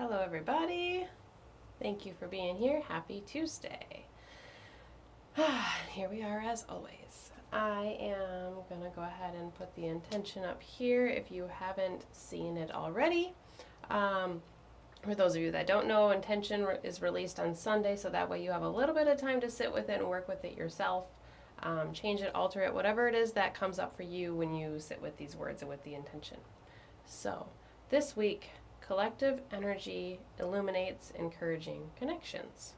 Hello everybody. Thank you for being here. Happy Tuesday. Here we are as always. I am going to go ahead and put the intention up here if you haven't seen it already. For those of you that don't know, intention is released on Sunday, so that way you have a little bit of time to sit with it and work with it yourself. Change it, alter it, whatever it is that comes up for you when you sit with these words and with the intention. So, this week, collective energy illuminates encouraging connections.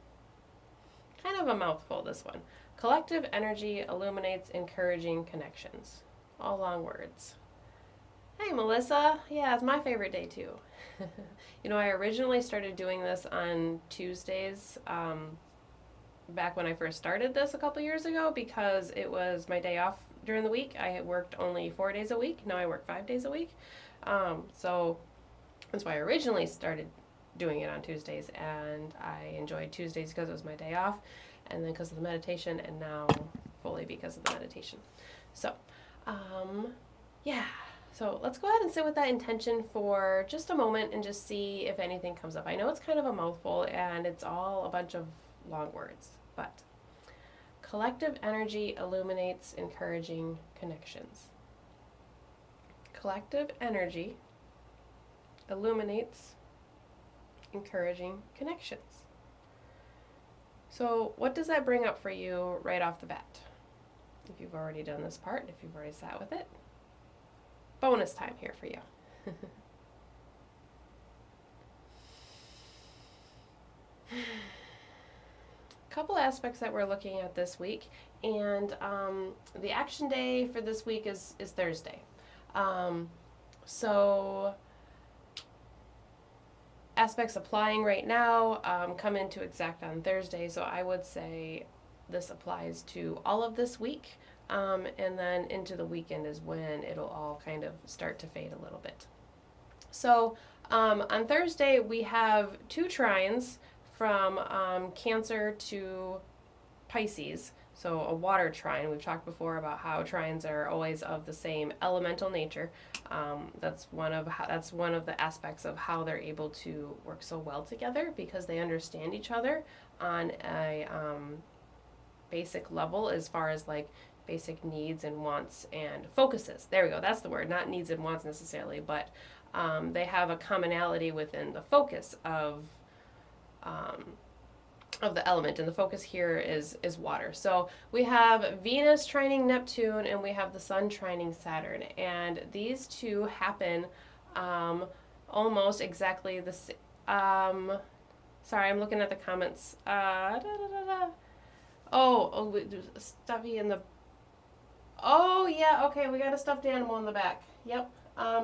Kind of a mouthful, this one. Collective energy illuminates encouraging connections. All long words. Hey, Melissa. Yeah, it's my favorite day, too. I originally started doing this on Tuesdays back when I first started this a couple years ago because it was my day off during the week. I had worked only 4 days a week. Now I work 5 days a week. So that's why I originally started doing it on Tuesdays, and I enjoyed Tuesdays because it was my day off, and then because of the meditation, and now fully because of the meditation. So, yeah. So let's go ahead and sit with that intention for just a moment and just see if anything comes up. I know it's kind of a mouthful, and it's all a bunch of long words, but collective energy illuminates encouraging connections. Collective energy illuminates encouraging connections. So what does that bring up for you right off the bat? If you've already done this part, if you've already sat with it, bonus time here for you. Couple aspects that we're looking at this week, and the action day for this week is Thursday. So aspects applying right now come into exact on Thursday, so I would say this applies to all of this week, and then into the weekend is when it'll all kind of start to fade a little bit. So on Thursday we have 2 trines from Cancer to Pisces. So a water trine. We've talked before about how trines are always of the same elemental nature. That's one of the aspects of how they're able to work so well together, because they understand each other on a basic level, as far as like basic needs and wants and focuses. There we go. That's the word. Not needs and wants necessarily, but they have a commonality within the focus of the element, and the focus here is water. So we have Venus trining Neptune, and we have the Sun trining Saturn, and these two happen almost exactly the same. Sorry, I'm looking at the comments. Oh, stuffy in the. Oh yeah, okay, we got a stuffed animal in the back. Yep.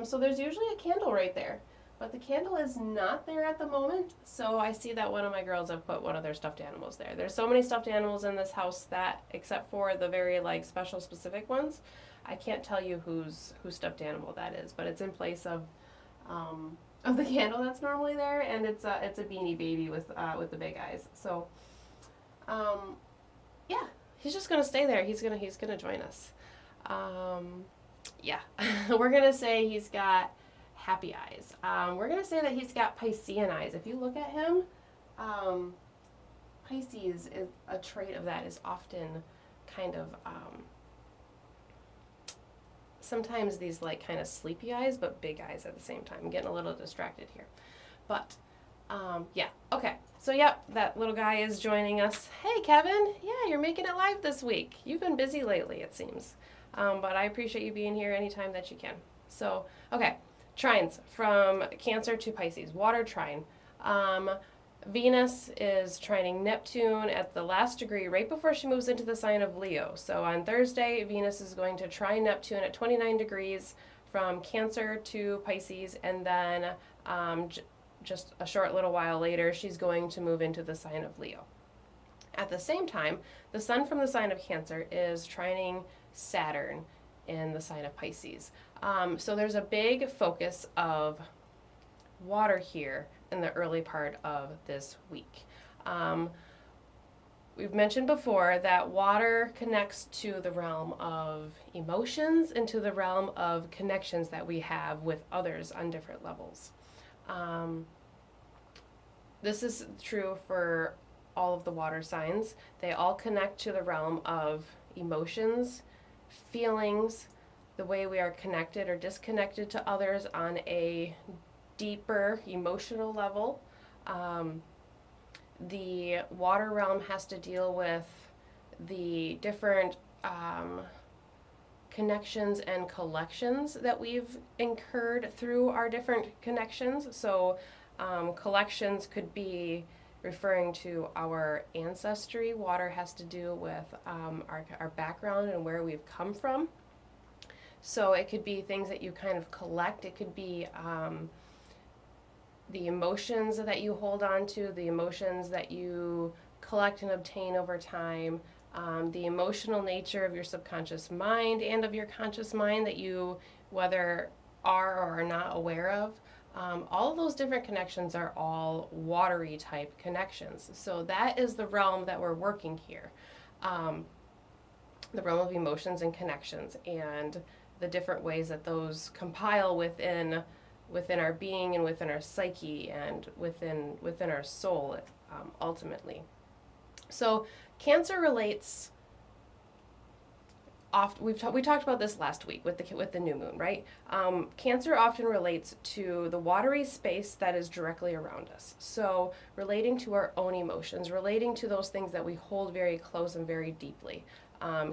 So there's usually a candle right there. But the candle is not there at the moment, so I see that one of my girls have put one of their stuffed animals there. There's so many stuffed animals in this house that, except for the very like special specific ones, I can't tell you whose stuffed animal that is. But it's in place of the candle that's normally there, and it's a Beanie Baby with the big eyes. So yeah, he's just gonna stay there. He's gonna join us. Yeah, we're gonna say he's got happy eyes. We're going to say that he's got Piscean eyes. If you look at him, Pisces, is a trait of that is often kind of, sometimes these like kind of sleepy eyes, but big eyes at the same time. I'm getting a little distracted here. But, yeah, okay. So, yep, that little guy is joining us. Hey, Kevin. Yeah, you're making it live this week. You've been busy lately, it seems. But I appreciate you being here anytime that you can. So, okay. Trines from Cancer to Pisces, water trine. Venus is trining Neptune at the last degree right before she moves into the sign of Leo. So on Thursday, Venus is going to trine Neptune at 29 degrees from Cancer to Pisces, and then just a short little while later, she's going to move into the sign of Leo. At the same time, the Sun from the sign of Cancer is trining Saturn in the sign of Pisces. So there's a big focus of water here in the early part of this week. We've mentioned before that water connects to the realm of emotions and to the realm of connections that we have with others on different levels. this is true for all of the water signs. They all connect to the realm of emotions, feelings, the way we are connected or disconnected to others on a deeper emotional level. The water realm has to deal with the different connections and collections that we've incurred through our different connections. So, collections could be referring to our ancestry. Water has to do with our background and where we've come from. So, it could be things that you kind of collect, it could be the emotions that you hold on to, the emotions that you collect and obtain over time, the emotional nature of your subconscious mind and of your conscious mind that you whether are or are not aware of. All of those different connections are all watery type connections. So that is the realm that we're working here. The realm of emotions and connections and the different ways that those compile within our being and within our psyche and within our soul, ultimately. So Cancer relates. We talked about this last week with the new moon, right? Cancer often relates to the watery space that is directly around us. So relating to our own emotions, relating to those things that we hold very close and very deeply.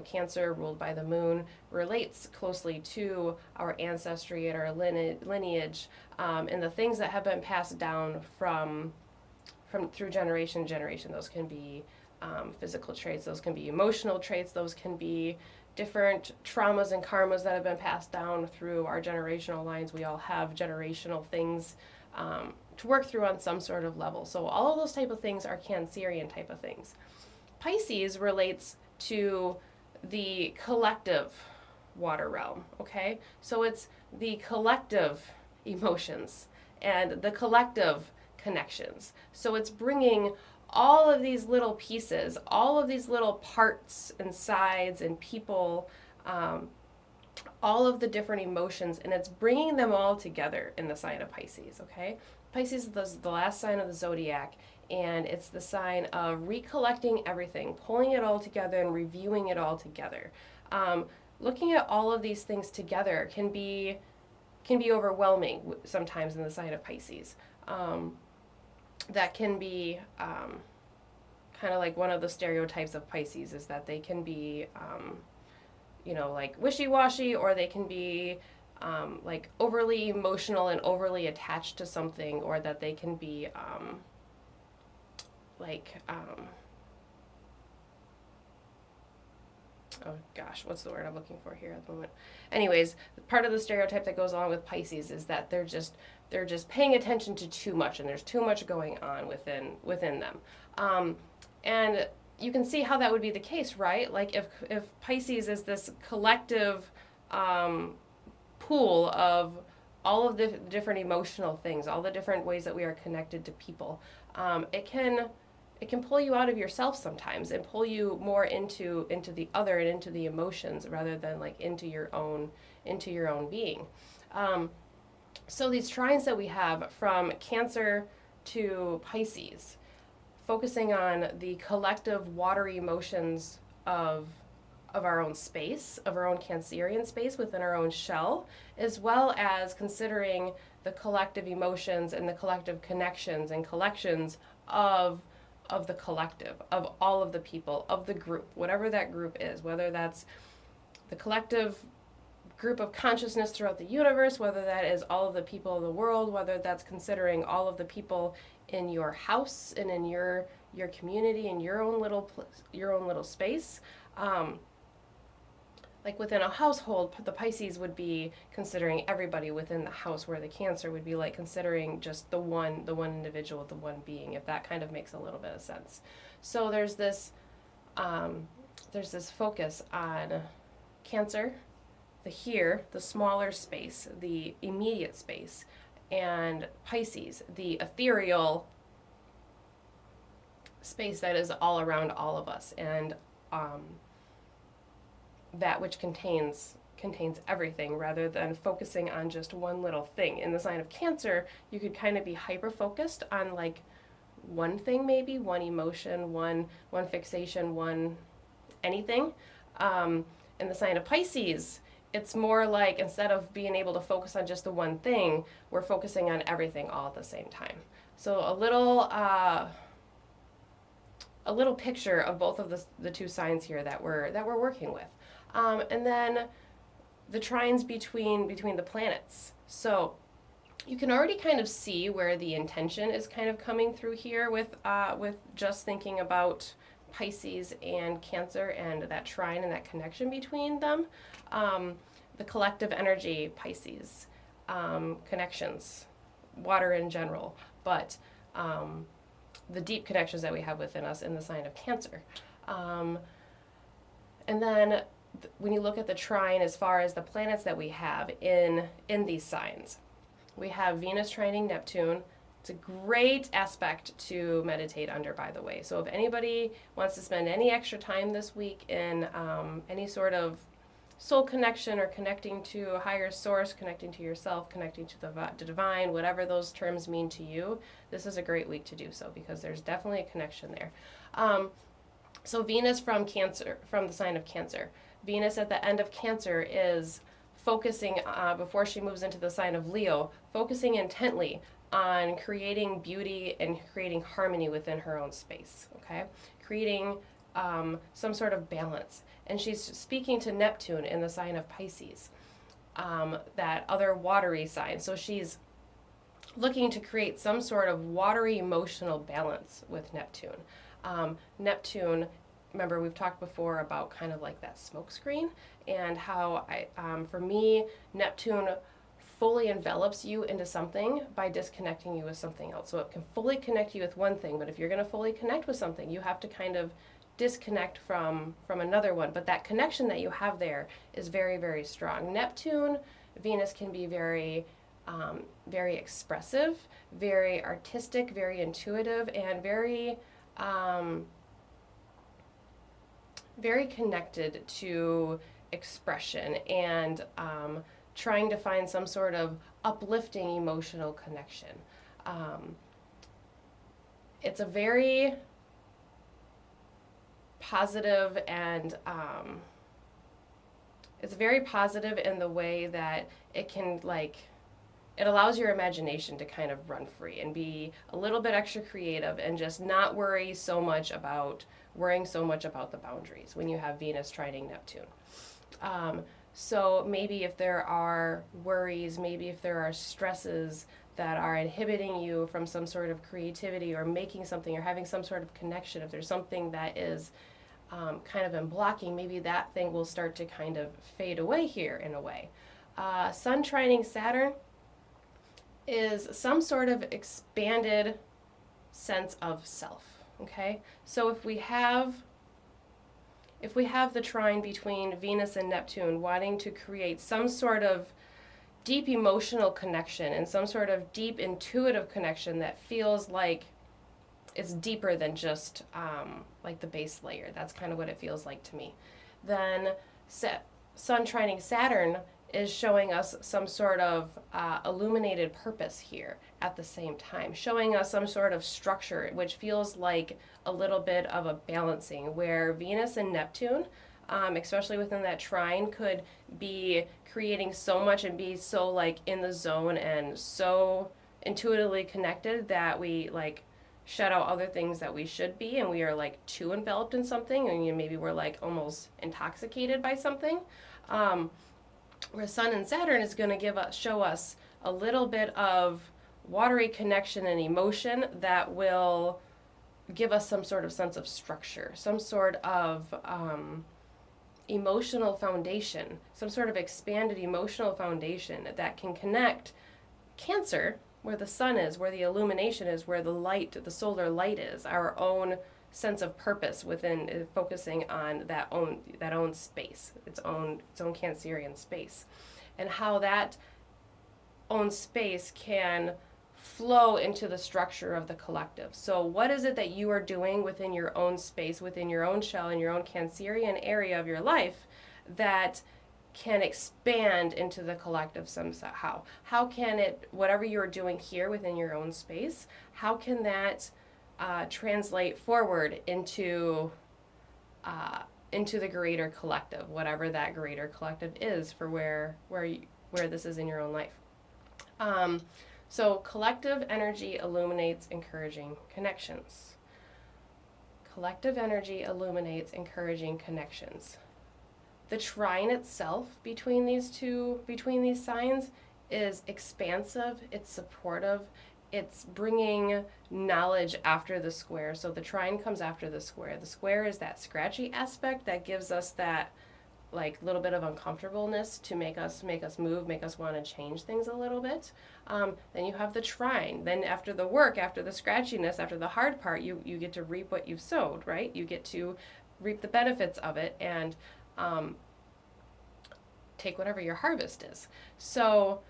Cancer, ruled by the moon, relates closely to our ancestry and our lineage, and the things that have been passed down from through generation to generation. Those can be physical traits, those can be emotional traits, those can be different traumas and karmas that have been passed down through our generational lines. We all have generational things to work through on some sort of level. So all of those type of things are Cancerian type of things. Pisces relates to the collective water realm, okay? So it's the collective emotions and the collective connections. So it's bringing all of these little pieces, all of these little parts and sides and people, all of the different emotions, and it's bringing them all together in the sign of Pisces, okay? Pisces is the last sign of the zodiac, and it's the sign of recollecting everything, pulling it all together and reviewing it all together. Looking at all of these things together can be overwhelming sometimes in the sign of Pisces. That can be kind of like one of the stereotypes of Pisces is that they can be, like wishy-washy, or they can be like overly emotional and overly attached to something, or that they can be oh gosh, what's the word I'm looking for here at the moment? Anyways, part of the stereotype that goes along with Pisces is that they're just paying attention to too much, and there's too much going on within them. And you can see how that would be the case, right? Like if Pisces is this collective pool of all of the different emotional things, all the different ways that we are connected to people, it can pull you out of yourself sometimes and pull you more into the other and into the emotions rather than like into your own being. So these trines that we have from Cancer to Pisces, focusing on the collective watery emotions of our own space, of our own Cancerian space within our own shell, as well as considering the collective emotions and the collective connections and collections of the collective, of all of the people, of the group, whatever that group is, whether that's the collective group of consciousness throughout the universe, whether that is all of the people of the world, whether that's considering all of the people in your house and in your community and your own little space. Like within a household, the Pisces would be considering everybody within the house, where the Cancer would be like considering just the one individual, the one being, if that kind of makes a little bit of sense. So there's this focus on Cancer, the here, the smaller space, the immediate space, and Pisces, the ethereal space that is all around all of us, and that which contains everything, rather than focusing on just one little thing. In the sign of Cancer, you could kind of be hyper focused on like one thing, maybe one emotion, one fixation, one anything. In the sign of Pisces, it's more like instead of being able to focus on just the one thing, we're focusing on everything all at the same time. So a little picture of both of the two signs here that we're working with, and then the trines between the planets. So you can already kind of see where the intention is kind of coming through here with just thinking about Pisces and Cancer and that trine and that connection between them. The collective energy, Pisces, connections, water in general, but the deep connections that we have within us in the sign of Cancer. And then when you look at the trine as far as the planets that we have in these signs, we have Venus trining Neptune. It's a great aspect to meditate under, by the way. So if anybody wants to spend any extra time this week in any sort of soul connection or connecting to a higher source, connecting to yourself, connecting to the divine, whatever those terms mean to you, this is a great week to do so because there's definitely a connection there. So Venus from Cancer, from the sign of Cancer. Venus at the end of Cancer is focusing, before she moves into the sign of Leo, focusing intently on creating beauty and creating harmony within her own space, okay? Creating some sort of balance. And she's speaking to Neptune in the sign of Pisces, that other watery sign. So she's looking to create some sort of watery emotional balance with Neptune. Neptune, remember we've talked before about kind of like that smoke screen and how for me, Neptune fully envelops you into something by disconnecting you with something else. So it can fully connect you with one thing, but if you're going to fully connect with something, you have to kind of disconnect from another one. But that connection that you have there is very, very strong. Neptune, Venus can be very, very expressive, very artistic, very intuitive, and very, very connected to expression and trying to find some sort of uplifting emotional connection. It's a very positive and it's very positive in the way that it can it allows your imagination to kind of run free and be a little bit extra creative and just not worrying so much about the boundaries when you have Venus trining Neptune. So maybe if there are worries, maybe if there are stresses that are inhibiting you from some sort of creativity or making something or having some sort of connection, if there's something that is kind of in blocking, maybe that thing will start to kind of fade away here in a way. Sun trining Saturn is some sort of expanded sense of self, okay? So if we have the trine between Venus and Neptune wanting to create some sort of deep emotional connection and some sort of deep intuitive connection that feels like it's deeper than just like the base layer. That's kind of what it feels like to me. Then Sun trining Saturn is showing us some sort of illuminated purpose here at the same time, showing us some sort of structure, which feels like a little bit of a balancing, where Venus and Neptune, especially within that trine, could be creating so much and be so like in the zone and so intuitively connected that we like shut out other things that we should be, and we are like too enveloped in something, and maybe we're like almost intoxicated by something. Where Sun and Saturn is going to show us a little bit of watery connection and emotion that will give us some sort of sense of structure, some sort of emotional foundation, some sort of expanded emotional foundation that can connect Cancer, where the sun is, where the illumination is, where the light, the solar light is, our own sense of purpose within focusing on that own space, its own Cancerian space, and how that own space can flow into the structure of the collective. So what is it that you are doing within your own space, within your own shell, in your own Cancerian area of your life that can expand into the collective somehow? How can it, whatever you're doing here within your own space, how can that translate forward into the greater collective, whatever that greater collective is for where this is in your own life. So collective energy illuminates encouraging connections. Collective energy illuminates encouraging connections. The trine itself between these signs is expansive, it's supportive, it's bringing knowledge after the square. So the trine comes after the square. The square is that scratchy aspect that gives us that like little bit of uncomfortableness to make us move, make us want to change things a little bit. Then you have the trine. Then after the work, after the scratchiness, after the hard part, you get to reap what you've sowed, right? You get to reap the benefits of it and take whatever your harvest is. So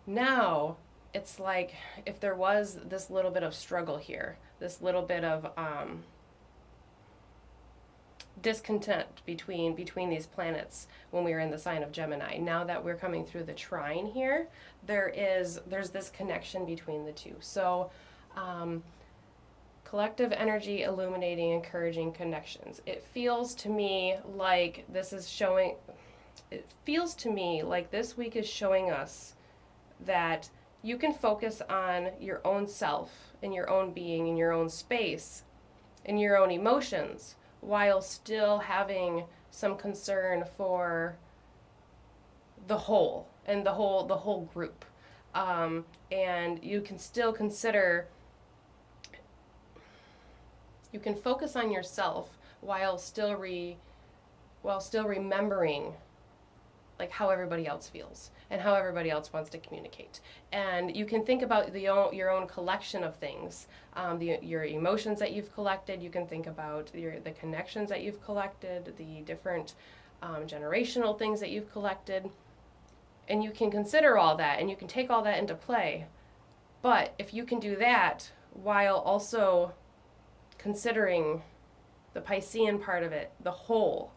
now it's like if there was this little bit of struggle here, this little bit of discontent between these planets when we were in the sign of Gemini. Now that we're coming through the trine here, there's this connection between the two. So collective energy illuminating encouraging connections. It feels to me like this week is showing us that you can focus on your own self, in your own being, in your own space, in your own emotions, while still having some concern for the whole and the whole group. And you can still consider, you can focus on yourself while still remembering like how everybody else feels and how everybody else wants to communicate. And you can think about your own collection of things, your emotions that you've collected. You can think about the connections that you've collected, the different generational things that you've collected. And you can consider all that and you can take all that into play. But if you can do that while also considering the Piscean part of it, the whole,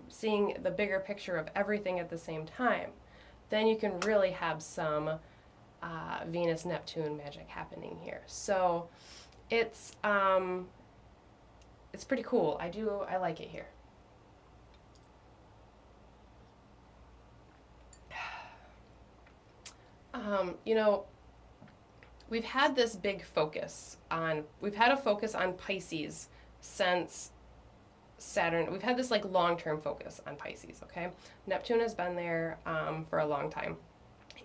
seeing the bigger picture of everything at the same time, then you can really have some Venus-Neptune magic happening here. So it's pretty cool. I like it here. We've had this big focus on Pisces since Saturn. We've had this like long-term focus on Pisces, okay? Neptune has been there for a long time.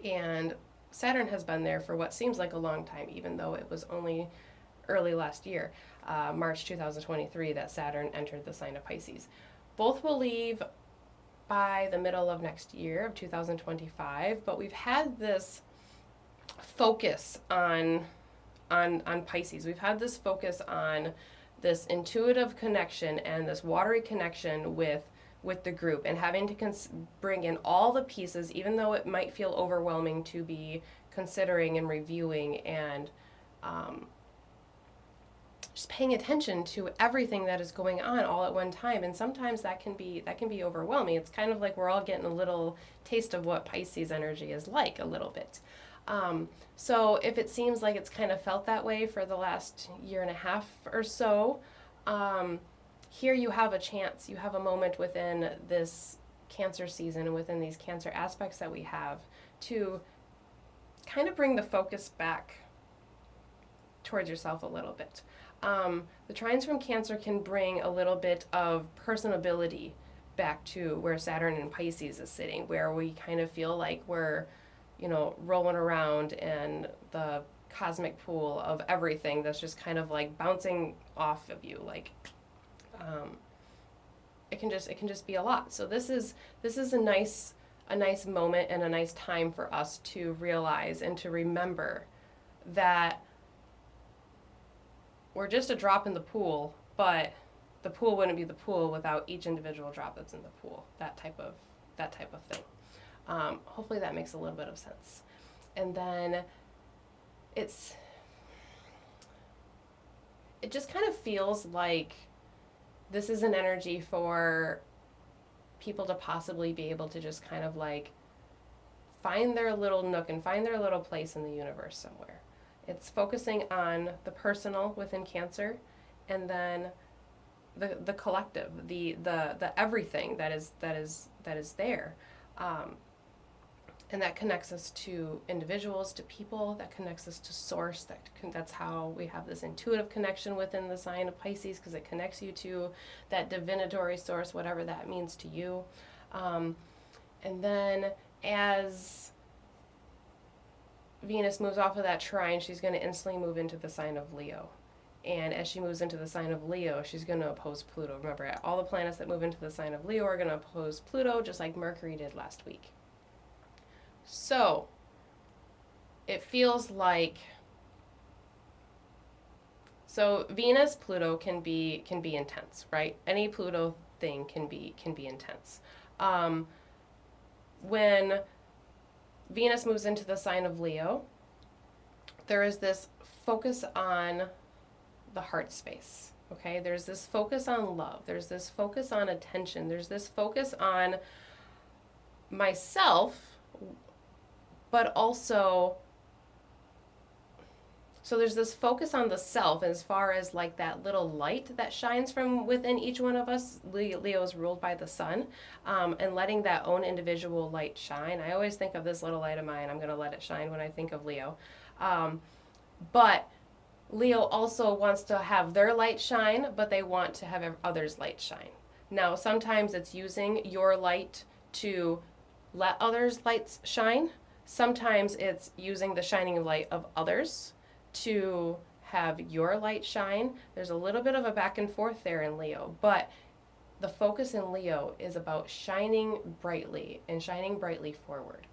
And Saturn has been there for what seems like a long time, even though it was only early last year, March 2023, that Saturn entered the sign of Pisces. Both will leave by the middle of next year, of 2025, but we've had this focus on Pisces. We've had this focus on this intuitive connection and this watery connection with the group, and having to bring in all the pieces, even though it might feel overwhelming to be considering and reviewing and just paying attention to everything that is going on all at one time. And sometimes that can be overwhelming. It's kind of like we're all getting a little taste of what Pisces energy is like a little bit. So if it seems like it's kind of felt that way for the last year and a half or so, here you have a chance, you have a moment within this Cancer season and within these Cancer aspects that we have to kind of bring the focus back towards yourself a little bit. The trines from Cancer can bring a little bit of personability back to where Saturn in Pisces is sitting, where we kind of feel like we're, rolling around in the cosmic pool of everything that's just kind of like bouncing off of you, like it can just be a lot. So this is a nice moment and a nice time for us to realize and to remember that we're just a drop in the pool, but the pool wouldn't be the pool without each individual drop that's in the pool. That type of thing. Hopefully that makes a little bit of sense. And then it just kind of feels like this is an energy for people to possibly be able to just kind of like find their little nook and find their little place in the universe somewhere. It's focusing on the personal within Cancer, and then the collective, the everything that is there. And that connects us to individuals, to people, that connects us to source. That's how we have this intuitive connection within the sign of Pisces, because it connects you to that divinatory source, whatever that means to you. And then as Venus moves off of that trine, she's going to instantly move into the sign of Leo. And as she moves into the sign of Leo, she's going to oppose Pluto. Remember, all the planets that move into the sign of Leo are going to oppose Pluto, just like Mercury did last week. So it feels like, so Venus Pluto can be intense, right? Any Pluto thing can be intense. When Venus moves into the sign of Leo, there is this focus on the heart space. Okay, there's this focus on love. There's this focus on attention. There's this focus on myself, but also, so there's this focus on the self as far as like that little light that shines from within each one of us. Leo is ruled by the sun, and letting that own individual light shine. I always think of this little light of mine. I'm going to let it shine when I think of Leo. But Leo also wants to have their light shine, but they want to have others' light shine. Now, sometimes it's using your light to let others' lights shine. Sometimes it's using the shining light of others to have your light shine. There's a little bit of a back and forth there in Leo, but the focus in Leo is about shining brightly and shining brightly forward.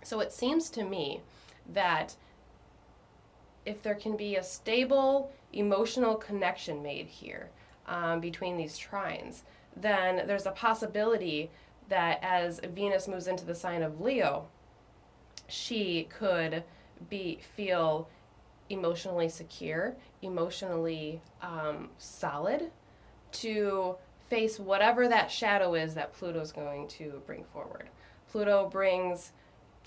So it seems to me that if there can be a stable emotional connection made here between these trines, then there's a possibility that as Venus moves into the sign of Leo, she could feel emotionally secure, emotionally solid to face whatever that shadow is that Pluto's going to bring forward. Pluto brings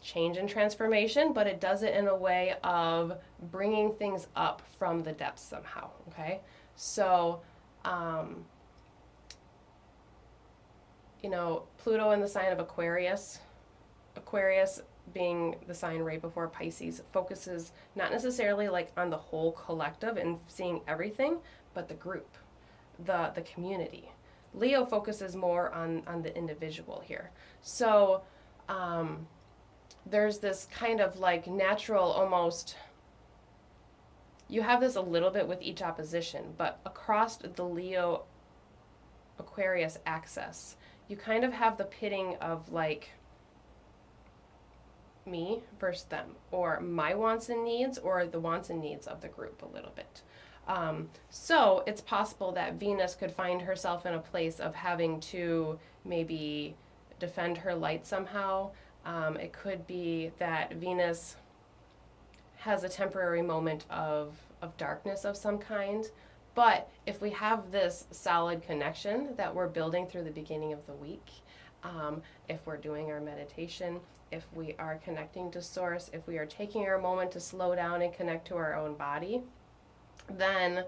change and transformation, but it does it in a way of bringing things up from the depths somehow, okay? So, Pluto in the sign of Aquarius being the sign right before Pisces, focuses not necessarily like on the whole collective and seeing everything, but the group, the community. Leo focuses more on the individual here. So there's this kind of like natural almost, you have this a little bit with each opposition, but across the Leo Aquarius axis, you kind of have the pitting of like me versus them, or my wants and needs, or the wants and needs of the group a little bit. So it's possible that Venus could find herself in a place of having to maybe defend her light somehow. It could be that Venus has a temporary moment of darkness of some kind. But if we have this solid connection that we're building through the beginning of the week, if we're doing our meditation, if we are connecting to Source, if we are taking our moment to slow down and connect to our own body, then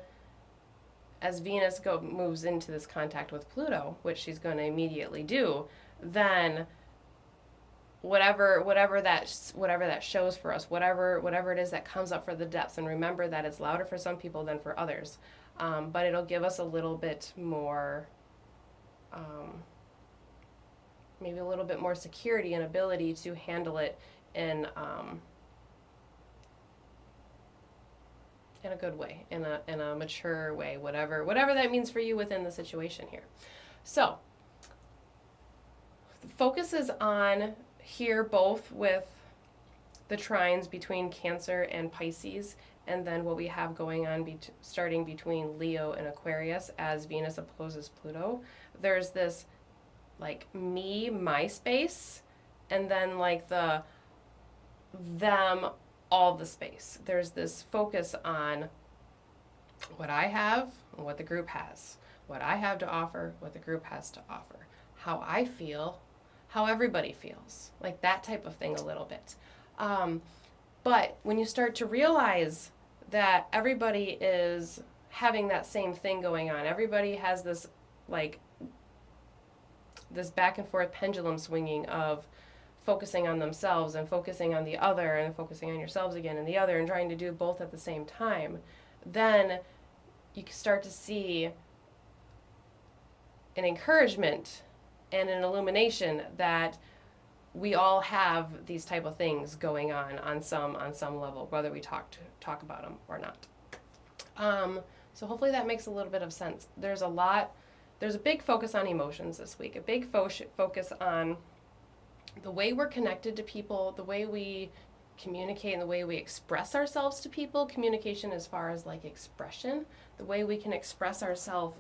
as Venus moves into this contact with Pluto, which she's going to immediately do, then whatever that shows for us, whatever it is that comes up for the depths, and remember that it's louder for some people than for others, but it'll give us a little bit more, maybe a little bit more security and ability to handle it in a good way, in a mature way, whatever that means for you within the situation here. So the focus is on here both with the trines between Cancer and Pisces, and then what we have going on starting between Leo and Aquarius as Venus opposes Pluto. There's this like my space, and then like the them, all the space. There's this focus on what I have and what the group has, what I have to offer, what the group has to offer, how I feel, how everybody feels, like that type of thing a little bit. But when you start to realize that everybody is having that same thing going on, everybody has this like this back and forth pendulum swinging of focusing on themselves and focusing on the other and focusing on yourselves again and the other and trying to do both at the same time, then you can start to see an encouragement and an illumination that we all have these type of things going on some level, whether we talk about them or not. So hopefully that makes a little bit of sense. There's a big focus on emotions this week, a big focus on the way we're connected to people, the way we communicate and the way we express ourselves to people. Communication as far as like expression, the way we can express ourselves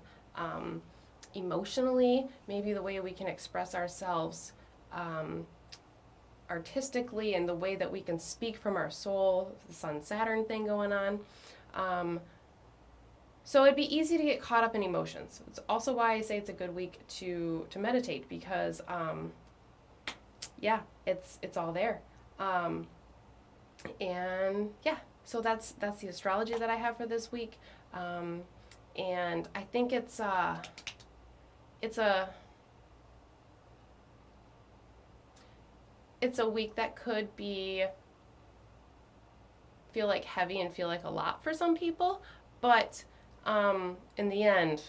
emotionally, maybe the way we can express ourselves artistically, and the way that we can speak from our soul, the Sun-Saturn thing going on. So it'd be easy to get caught up in emotions. It's also why I say it's a good week to meditate, because yeah, it's all there. And yeah, so that's the astrology that I have for this week. And I think it's a week that could feel like heavy and feel like a lot for some people, but in the end,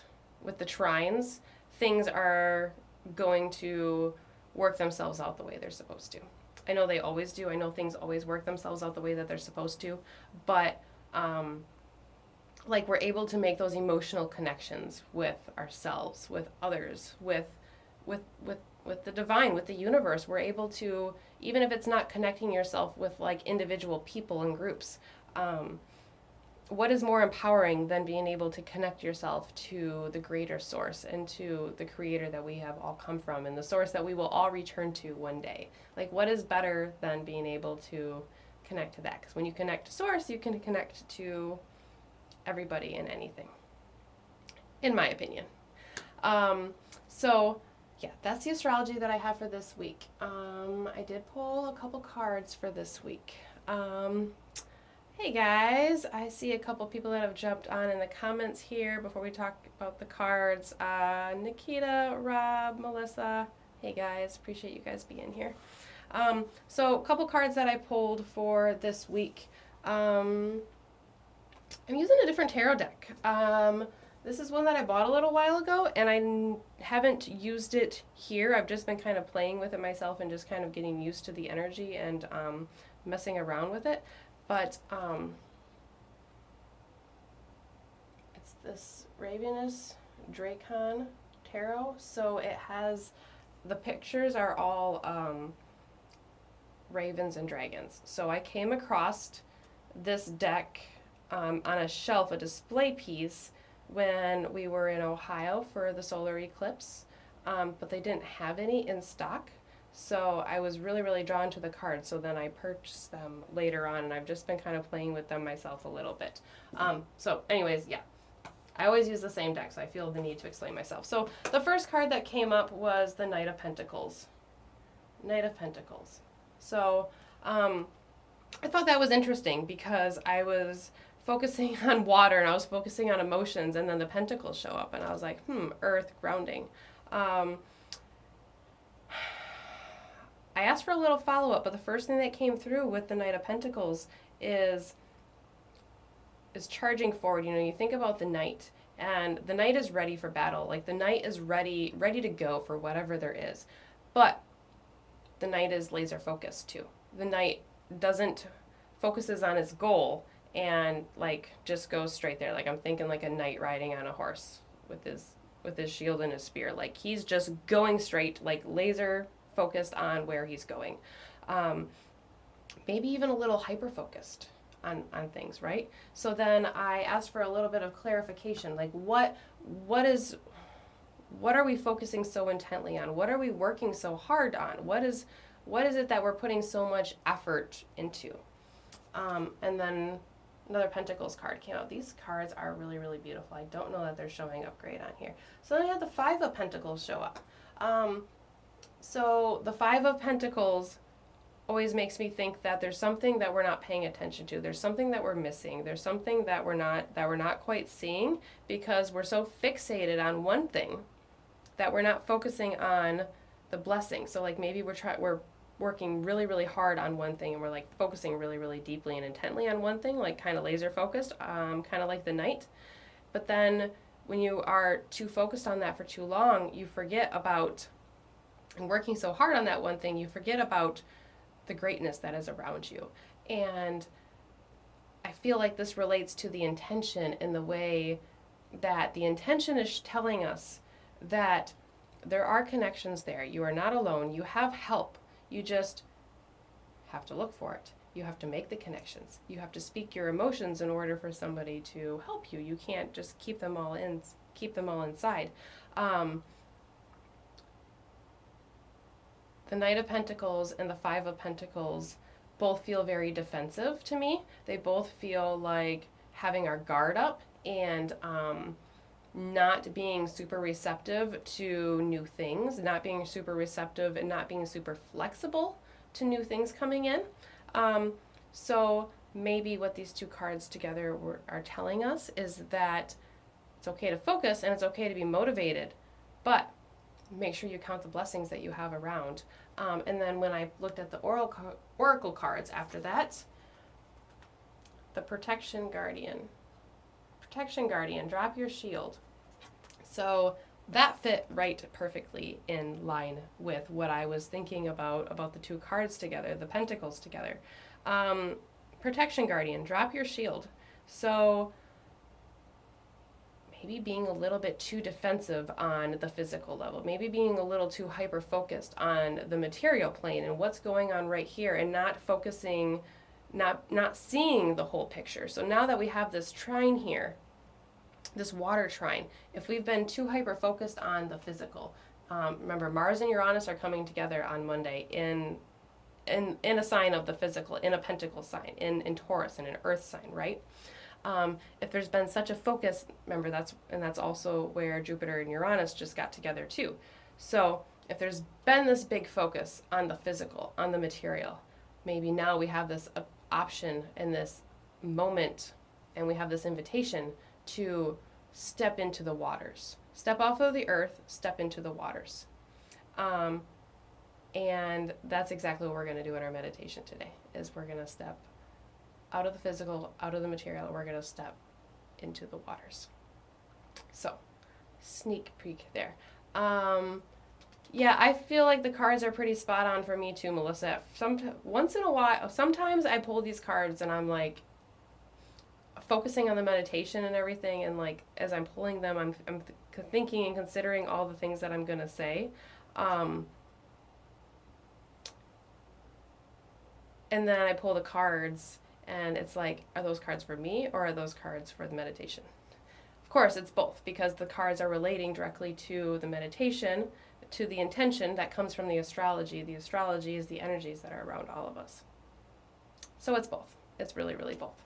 with the trines, things are going to work themselves out the way they're supposed to. I know they always do. I know things always work themselves out the way that they're supposed to, but like we're able to make those emotional connections with ourselves, with others, with the divine, with the universe. We're able to, even if it's not connecting yourself with like individual people and groups, what is more empowering than being able to connect yourself to the greater source and to the creator that we have all come from and the source that we will all return to one day? Like, what is better than being able to connect to that? Because when you connect to source, you can connect to everybody and anything, in my opinion. So yeah, that's the astrology that I have for this week. I did pull a couple cards for this week. Hey guys, I see a couple people that have jumped on in the comments here before we talk about the cards. Nikita, Rob, Melissa. Hey guys, appreciate you guys being here. So a couple cards that I pulled for this week. I'm using a different tarot deck. This is one that I bought a little while ago, and I haven't used it here. I've just been kind of playing with it myself and just kind of getting used to the energy and messing around with it. But it's this Ravenous Dracon Tarot. So it has, the pictures are all ravens and dragons. So I came across this deck on a shelf, a display piece, when we were in Ohio for the solar eclipse, but they didn't have any in stock. So I was really, really drawn to the cards. So then I purchased them later on, and I've just been kind of playing with them myself a little bit. So anyways, yeah, I always use the same deck, so I feel the need to explain myself. So the first card that came up was the Knight of Pentacles. Knight of Pentacles. So I thought that was interesting because I was focusing on water and I was focusing on emotions, and then the pentacles show up and I was like, earth, grounding. I asked for a little follow-up, but the first thing that came through with the Knight of Pentacles is charging forward. You know, you think about the knight, and the knight is ready for battle. Like, the knight is ready to go for whatever there is. But the knight is laser focused too. The knight focuses on its goal and like just goes straight there. Like, I'm thinking like a knight riding on a horse with his shield and his spear. Like, he's just going straight, like laser focused on where he's going. Maybe even a little hyper focused on things, right? So then I asked for a little bit of clarification. Like, what are we focusing so intently on? What are we working so hard on? What is it that we're putting so much effort into? And then another Pentacles card came out. These cards are really, really beautiful. I don't know that they're showing up great on here. So then I had the Five of Pentacles show up. So the Five of Pentacles always makes me think that there's something that we're not paying attention to. There's something that we're missing. There's something that we're not quite seeing because we're so fixated on one thing that we're not focusing on the blessing. So like maybe we're working really, really hard on one thing and we're like focusing really, really deeply and intently on one thing, like kind of laser focused, kind of like the night. But then when you are too focused on that for too long, you forget about, and working so hard on that one thing, you forget about the greatness that is around you. And I feel like this relates to the intention in the way that the intention is telling us that there are connections there. You are not alone. You have help. You just have to look for it. You have to make the connections. You have to speak your emotions in order for somebody to help you. You can't just keep them all inside. The Knight of Pentacles and the Five of Pentacles both feel very defensive to me. They both feel like having our guard up and not being super receptive to new things, not being super receptive and not being super flexible to new things coming in. So maybe what these two cards together are telling us is that it's okay to focus and it's okay to be motivated, but make sure you count the blessings that you have around. And then when I looked at the oracle cards after that, the Protection Guardian. Protection Guardian, drop your shield. So that fit right perfectly in line with what I was thinking about the two cards together, the pentacles together. Protection Guardian, drop your shield. So maybe being a little bit too defensive on the physical level, maybe being a little too hyper-focused on the material plane and what's going on right here and not focusing, not seeing the whole picture. So now that we have this trine here, this water trine, if we've been too hyper-focused on the physical, remember Mars and Uranus are coming together on Monday in a sign of the physical, in a pentacle sign, in Taurus, in an earth sign, right? If there's been such a focus, remember that's also where Jupiter and Uranus just got together too. So if there's been this big focus on the physical, on the material, maybe now we have this option in this moment and we have this invitation to step into the waters. Step off of the earth, step into the waters. And that's exactly what we're going to do in our meditation today, is we're going to step out of the physical, out of the material, and we're going to step into the waters. So, sneak peek there. Yeah, I feel like the cards are pretty spot on for me too, Melissa. Once in a while, sometimes I pull these cards and I'm like focusing on the meditation and everything, and like as I'm pulling them, I'm thinking and considering all the things that I'm going to say. And then I pull the cards and it's like, are those cards for me or are those cards for the meditation? Of course, it's both, because the cards are relating directly to the meditation, to the intention that comes from the astrology. The astrology is the energies that are around all of us. So it's both. It's really, really both.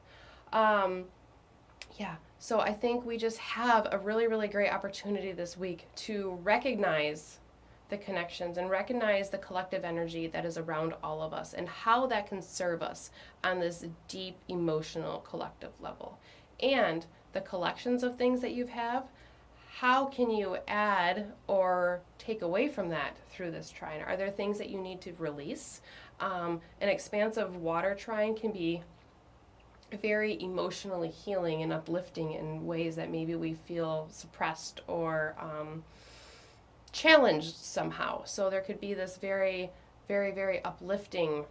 Yeah, so I think we just have a really, really great opportunity this week to recognize the connections and recognize the collective energy that is around all of us and how that can serve us on this deep emotional collective level. And the collections of things that you have, how can you add or take away from that through this trine? Are there things that you need to release? An expansive water trine can be very emotionally healing and uplifting in ways that maybe we feel suppressed or challenged somehow. So there could be this very, very, very uplifting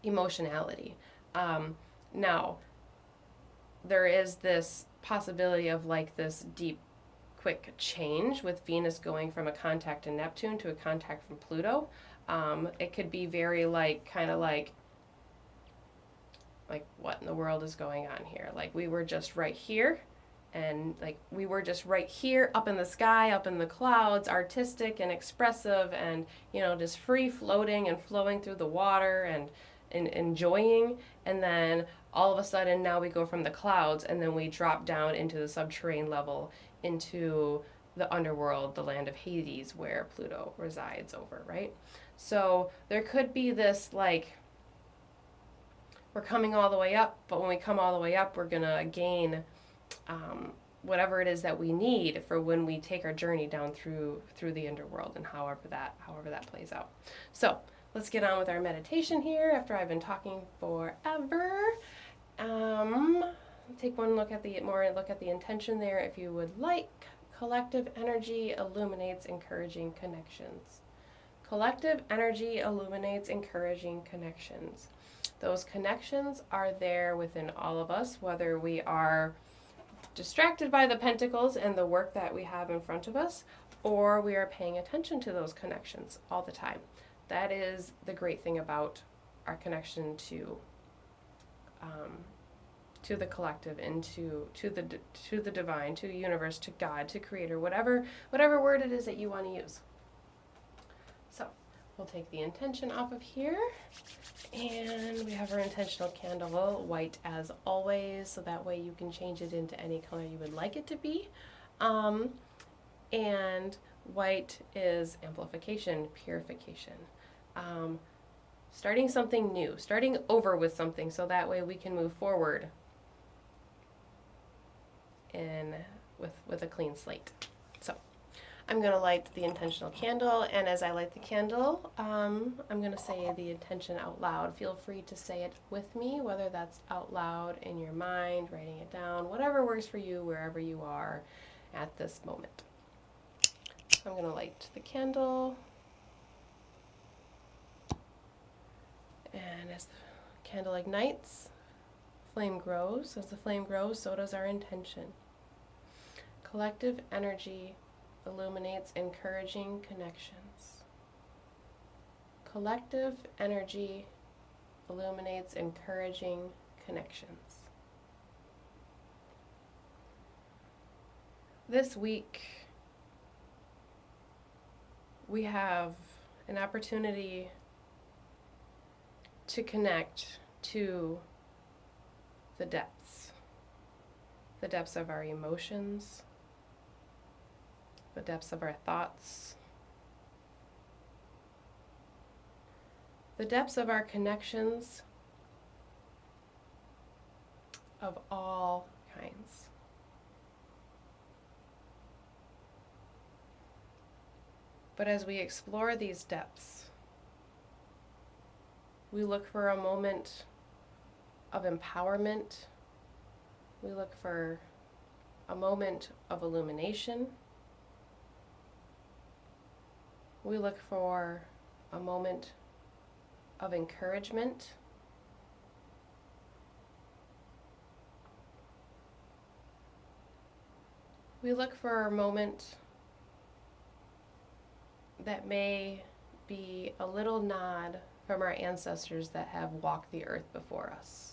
emotionality. Now, there is this possibility of like this deep, quick change with Venus going from a contact in Neptune to a contact from Pluto. It could be very like, kind of like what in the world is going on here? Like we were just right here, and like we were just right here up in the sky, up in the clouds, artistic and expressive and, you know, just free floating and flowing through the water and enjoying. And then all of a sudden now we go from the clouds and then we drop down into the subterranean level, into the underworld, the land of Hades, where Pluto resides over, right? So there could be this, like, we're coming all the way up, but when we come all the way up, we're going to gain whatever it is that we need for when we take our journey down through the underworld, and however that plays out. So let's get on with our meditation here after I've been talking forever. Take one look at the intention there if you would like. Collective energy illuminates encouraging connections. Collective energy illuminates encouraging connections. Those connections are there within all of us, whether we are distracted by the pentacles and the work that we have in front of us, or we are paying attention to those connections all the time. That is the great thing about our connection to the collective, and to the divine, to the universe, to God, to Creator, whatever word it is that you want to use. So we'll take the intention off of here, and we have our intentional candle, white as always, so that way you can change it into any color you would like it to be. And white is amplification, purification. Starting something new, starting over with something, so that way we can move forward with a clean slate. So I'm going to light the intentional candle, and as I light the candle, I'm going to say the intention out loud. Feel free to say it with me, whether that's out loud in your mind, writing it down, whatever works for you, wherever you are at this moment. So I'm going to light the candle, and as the candle ignites, flame grows. As the flame grows, so does our intention. Collective energy illuminates encouraging connections. Collective energy illuminates encouraging connections. This week, we have an opportunity to connect to the depths of our emotions, the depths of our thoughts, the depths of our connections of all kinds. But as we explore these depths, we look for a moment of empowerment. We look for a moment of illumination. We look for a moment of encouragement. We look for a moment that may be a little nod from our ancestors that have walked the earth before us.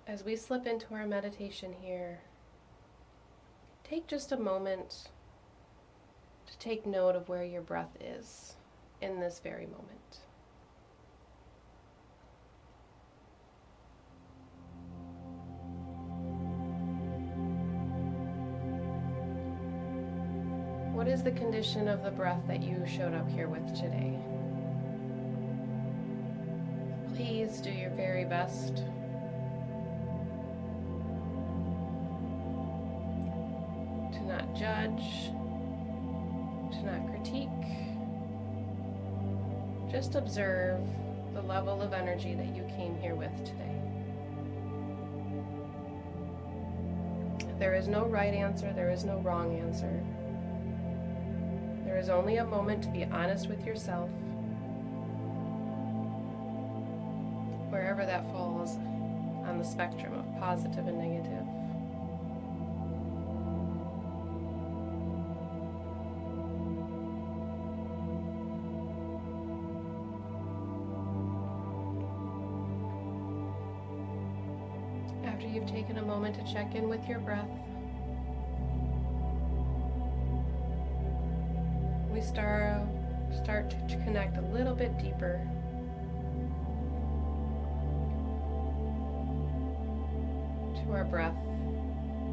As we slip into our meditation here, take just a moment to take note of where your breath is in this very moment. What is the condition of the breath that you showed up here with today? Please do your very best to not judge, to not critique. Just observe the level of energy that you came here with today. There is no right answer, there is no wrong answer. There is only a moment to be honest with yourself, wherever that falls on the spectrum of positive and negative. After you've taken a moment to check in with your breath, we start to connect a little bit deeper. to our breath,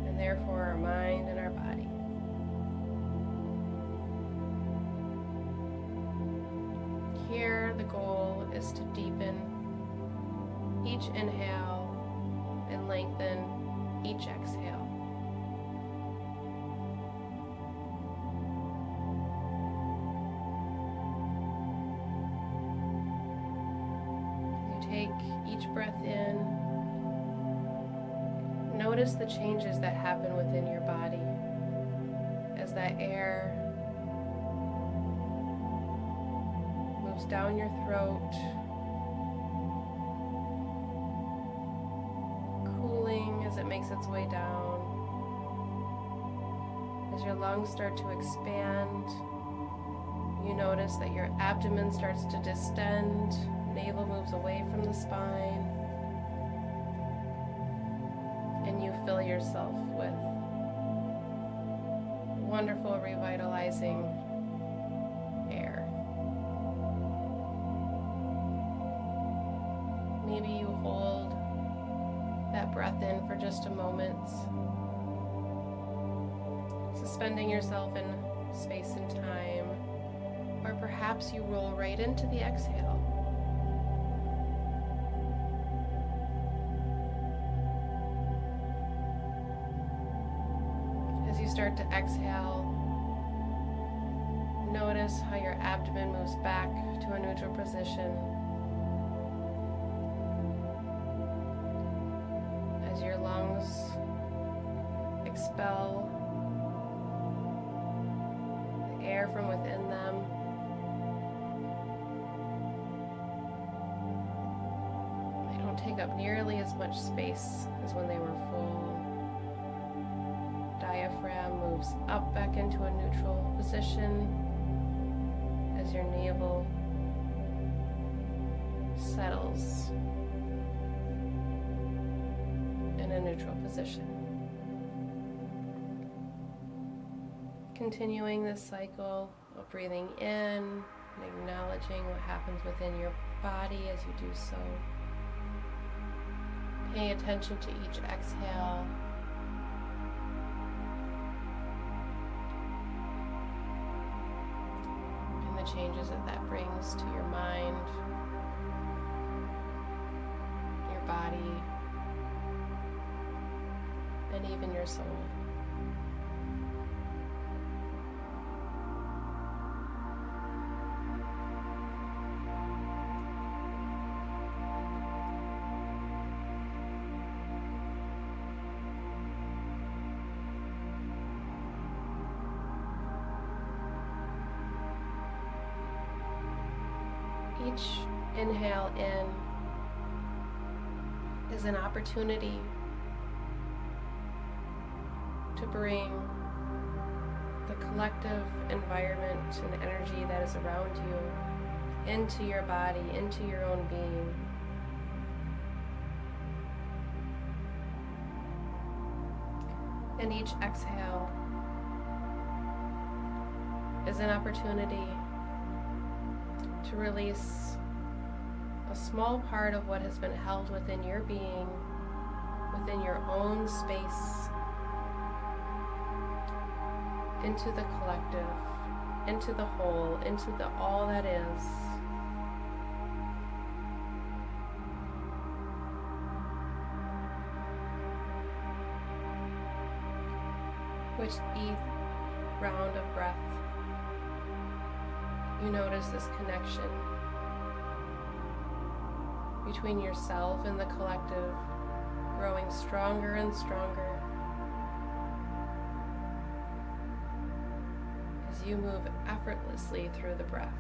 and therefore our mind and our body. Here, the goal is to deepen each inhale and lengthen each exhale. As you take each breath in, notice the changes that happen within your body as that air moves down your throat, cooling as it makes its way down. As your lungs start to expand, you notice that your abdomen starts to distend, navel moves away from the spine, and you fill yourself with wonderful, revitalizing air. Maybe you hold that breath in for just a moment, suspending yourself in space and time, or perhaps you roll right into the exhale. As you start to exhale, notice how your abdomen moves back to a neutral position. As your lungs expel the air from within them, they don't take up nearly as much space as when they were full. Diaphragm moves up back into a neutral position as your navel settles in a neutral position. Continuing this cycle of breathing in and acknowledging what happens within your body as you do so. Paying attention to each exhale. And the changes that brings to your mind, your body, and even your soul. Each inhale in is an opportunity to bring the collective environment and energy that is around you into your body, into your own being. And each exhale is an opportunity to release a small part of what has been held within your being, within your own space, into the collective, into the whole, into the all that is. With each round of breath, you notice this connection between yourself and the collective growing stronger and stronger as you move effortlessly through the breath.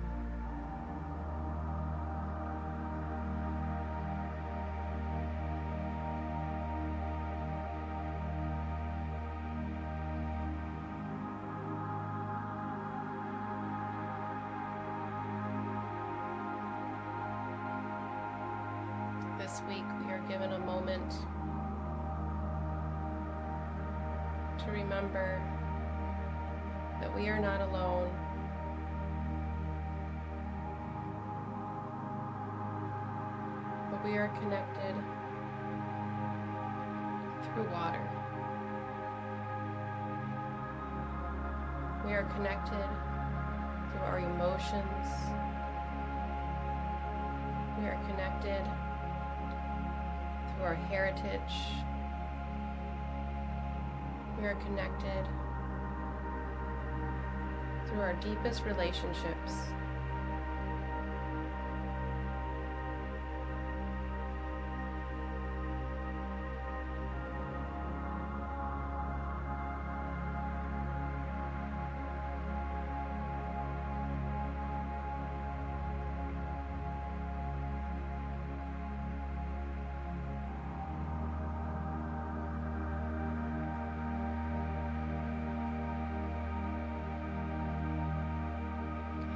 This week we are given a moment to remember that we are not alone. But we are connected through water. We are connected through our emotions. We are connected through our heritage. We are connected through our deepest relationships.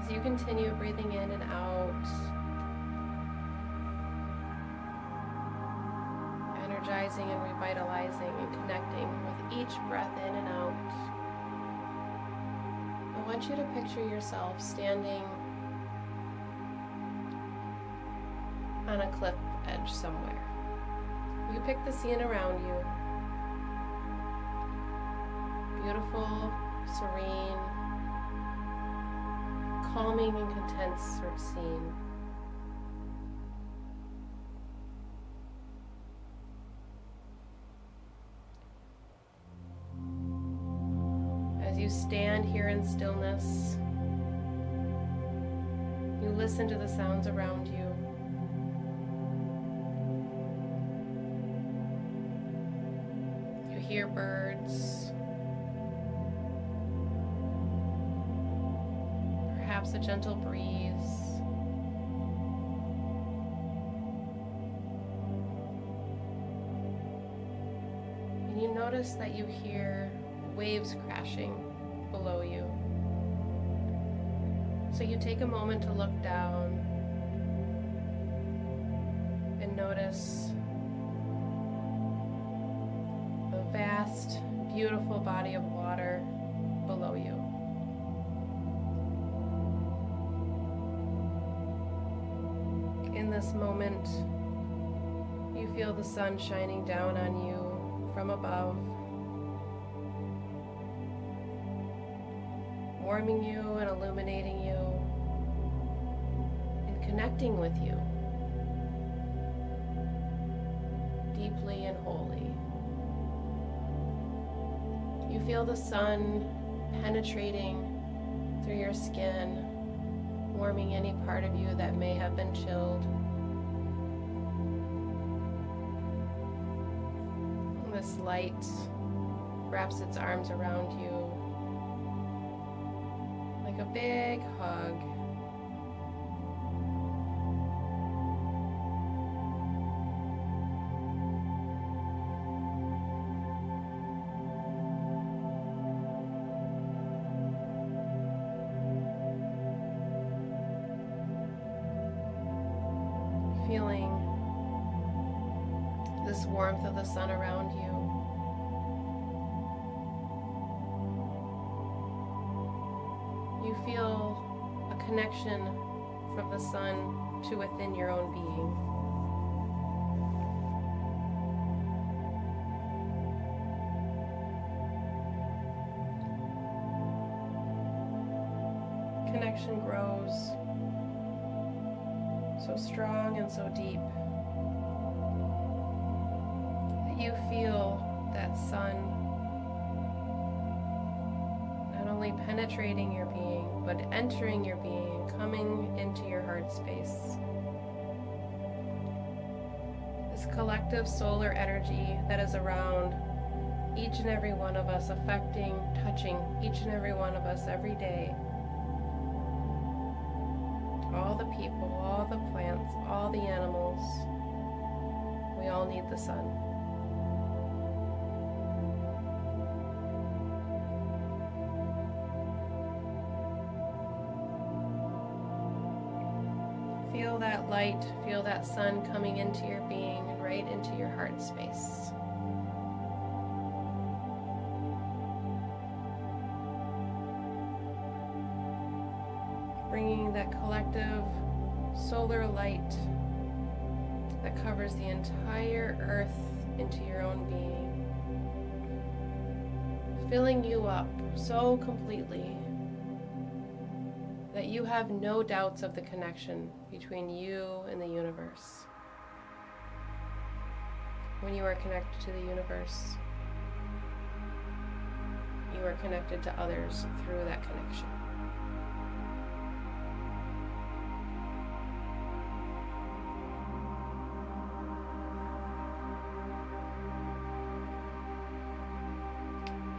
As you continue breathing in and out, energizing and revitalizing and connecting with each breath in and out, I want you to picture yourself standing on a cliff edge somewhere. You pick the scene around you. Beautiful, serene, calming and content scene. As you stand here in stillness, you listen to the sounds around you. You hear birds, perhaps a gentle breeze. And you notice that you hear waves crashing below you. So you take a moment to look down and notice a vast, beautiful body of water below you. In this moment, you feel the sun shining down on you from above, warming you and illuminating you and connecting with you deeply and wholly. You feel the sun penetrating through your skin, warming any part of you that may have been chilled. This light wraps its arms around you like a big hug. Feeling this warmth of the sun around you. You feel a connection from the sun to within your own being. Connection grows so strong and so deep that you feel that sun not only penetrating your being, but entering your being, coming into your heart space. This collective solar energy that is around each and every one of us, affecting, touching each and every one of us every day. All the people, all the plants, all the animals, we all need the sun. Feel that light, feel that sun coming into your being and right into your heart space. Bringing that collective solar light that covers the entire earth into your own being, filling you up so completely that you have no doubts of the connection between you and the universe. When you are connected to the universe, you are connected to others through that connection.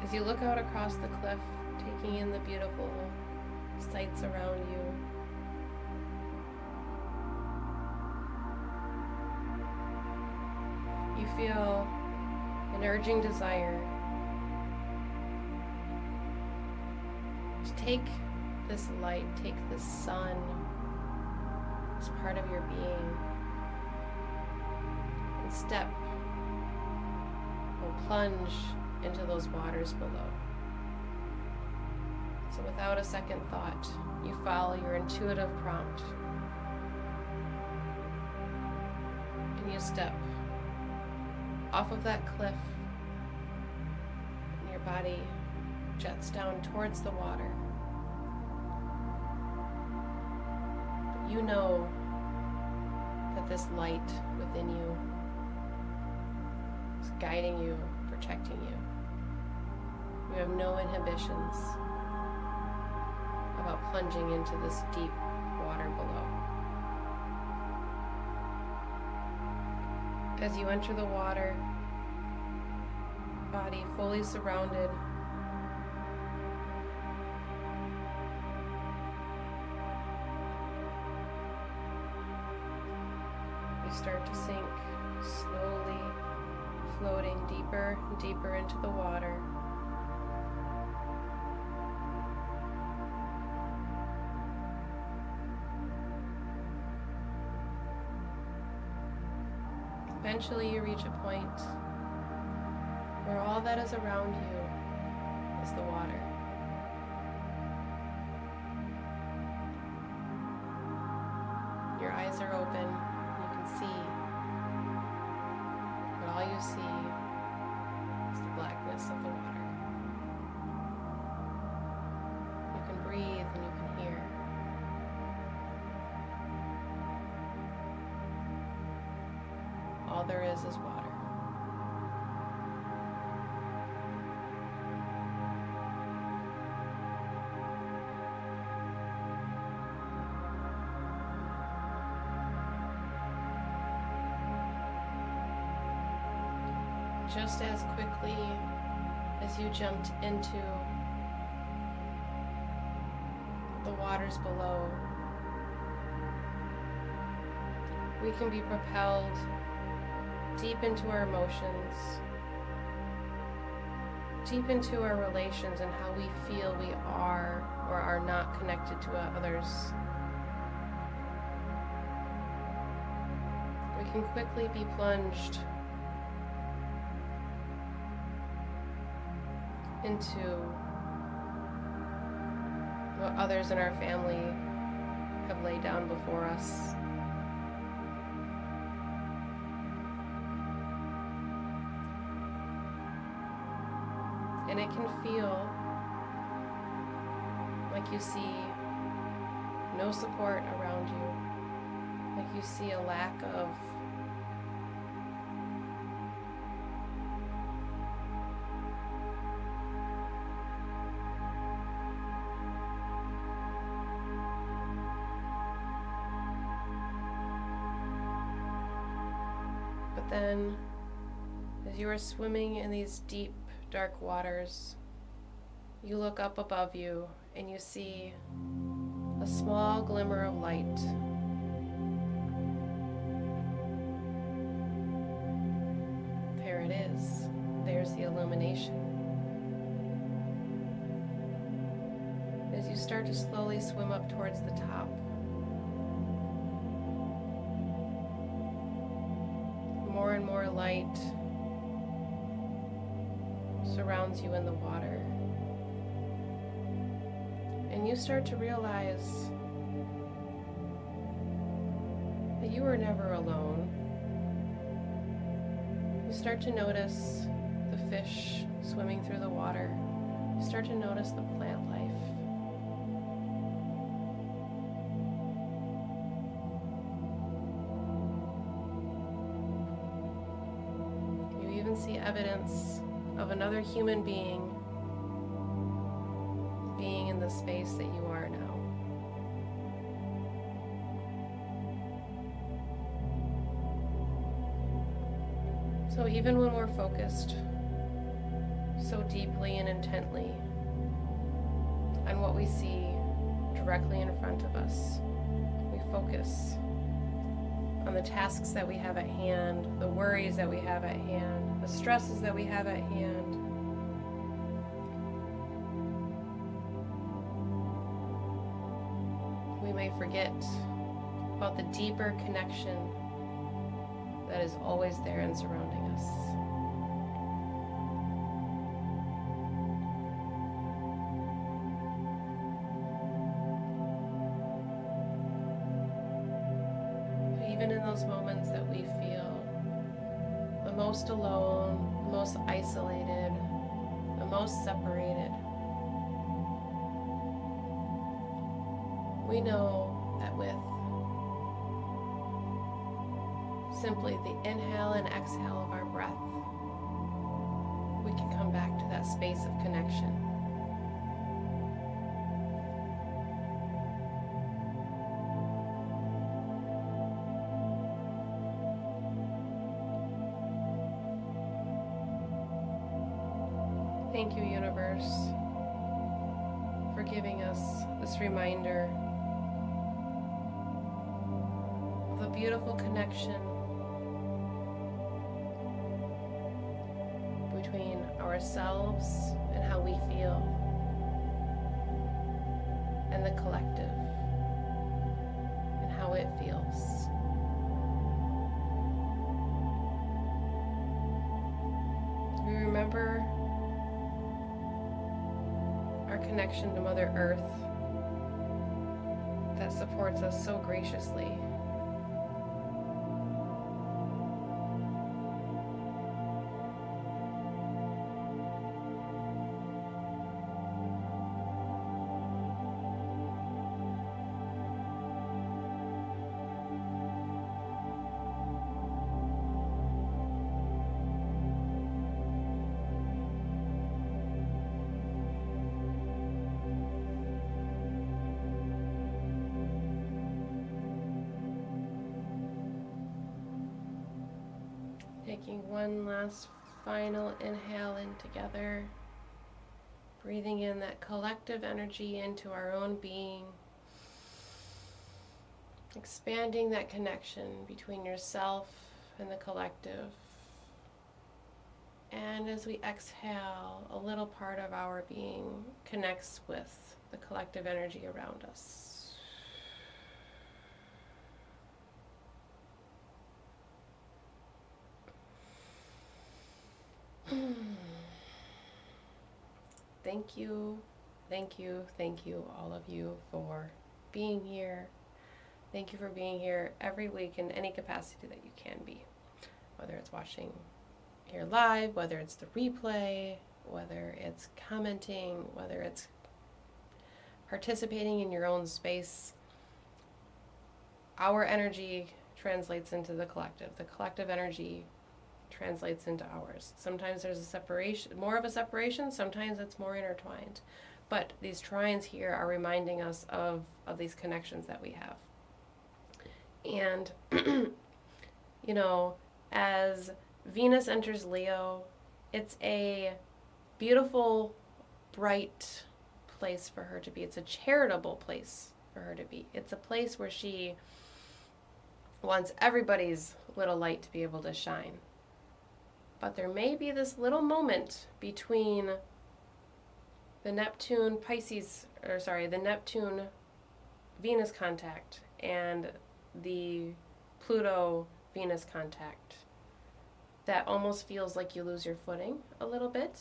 As you look out across the cliff, taking in the beautiful sights around you, you feel an urging desire to take this light, take this sun, as part of your being, and step or plunge into those waters below. So without a second thought, you follow your intuitive prompt and you step off of that cliff, and your body jets down towards the water. But you know that this light within you is guiding you, protecting you. You have no inhibitions about plunging into this deep water below. As you enter the water, body fully surrounded, you start to sink, slowly floating deeper and deeper into the water. Eventually you reach a point where all that is around you is the water. Your eyes are open, you can see, but all you see is the blackness of the water. You can breathe and you can hear. All there is water. Just as quickly as you jumped into the waters below, we can be propelled deep into our emotions, deep into our relations and how we feel we are or are not connected to others. We can quickly be plunged into what others in our family have laid down before us. And it can feel like you see no support around you, like you see a lack of But then, as you are swimming in these deep, dark waters, you look up above you and you see a small glimmer of light. There it is. There's the illumination. As you start to slowly swim up towards the top, more and more light surrounds you in the water. And you start to realize that you were never alone. You start to notice the fish swimming through the water. You start to notice the plant life. You even see evidence of another human being in the space that you are now. So even when we're focused so deeply and intently on what we see directly in front of us, we focus on the tasks that we have at hand, the worries that we have at hand, the stresses that we have at hand. We may forget about the deeper connection that is always there and surrounding us. Even in those moments that we feel the most alone, the most isolated, the most separated, we know that with simply the inhale and exhale of our breath, we can come back to that space of connection. Thank you, universe, for giving us this reminder of the beautiful connection between ourselves and how we feel, and the collective and how it feels. We remember our connection to Mother Earth that supports us so graciously. Taking one last final inhale in together, breathing in that collective energy into our own being, expanding that connection between yourself and the collective. And as we exhale, a little part of our being connects with the collective energy around us. Thank you, all of you, for being here. Thank you for being here every week in any capacity that you can be, whether it's watching here live, whether it's the replay, whether it's commenting, whether it's participating in your own space. Our energy translates into the collective energy translates into ours. Sometimes there's a separation, more of a separation, sometimes it's more intertwined. But these trines here are reminding us of these connections that we have. And, you know, as Venus enters Leo, it's a beautiful, bright place for her to be. It's a charitable place for her to be. It's a place where she wants everybody's little light to be able to shine. But there may be this little moment between the Neptune Venus contact and the Pluto Venus contact that almost feels like you lose your footing a little bit.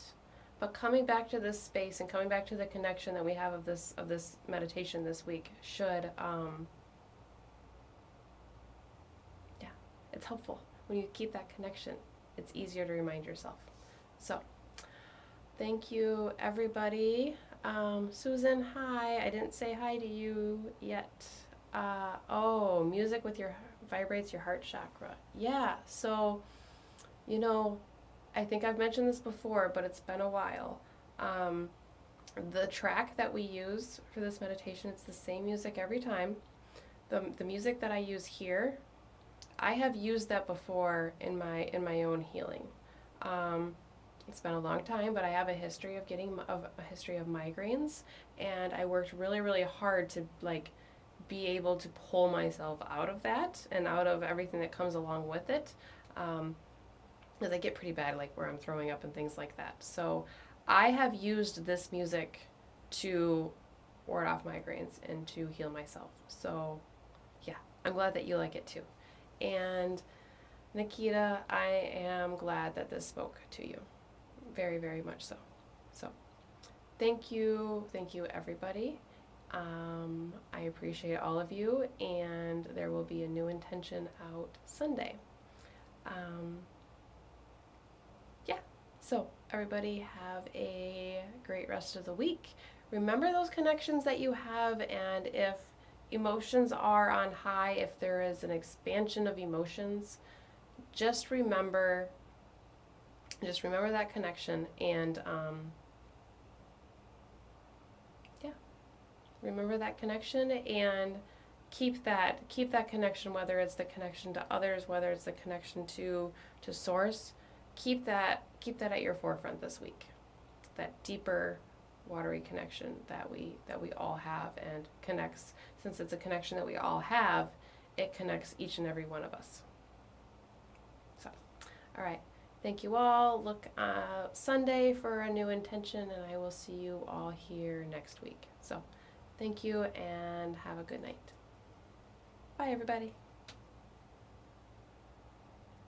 But coming back to this space and coming back to the connection that we have of this meditation this week should it's helpful when you keep that connection. it's easier to remind yourself. So thank you, everybody. Susan, hi. I didn't say hi to you yet. Oh, music with your vibrates your heart chakra. Yeah, so, you know, I think I've mentioned this before, but it's been a while. The track that we use for this meditation, it's the same music every time. The music that I use here, I have used that before in my own healing. It's been a long time, but I have a history of a history of migraines, and I worked really, really hard to like be able to pull myself out of that and out of everything that comes along with it. Because I get pretty bad, like where I'm throwing up and things like that. So I have used this music to ward off migraines and to heal myself. So yeah, I'm glad that you like it too. And Nikita, I am glad that this spoke to you. Very, very much so. So thank you everybody. I appreciate all of you, and there will be a new intention out Sunday. Yeah, so everybody have a great rest of the week. Remember those connections that you have, and if emotions are on high, if there is an expansion of emotions, just remember that connection, and remember that connection and keep that connection, whether it's the connection to others, whether it's the connection to source. Keep that at your forefront this week. That deeper watery connection that we all have, and connects, since it's a connection that we all have, it connects each and every one of us. So, all right. Thank you all. Look Sunday for a new intention, and I will see you all here next week. So thank you, and have a good night. Bye, everybody.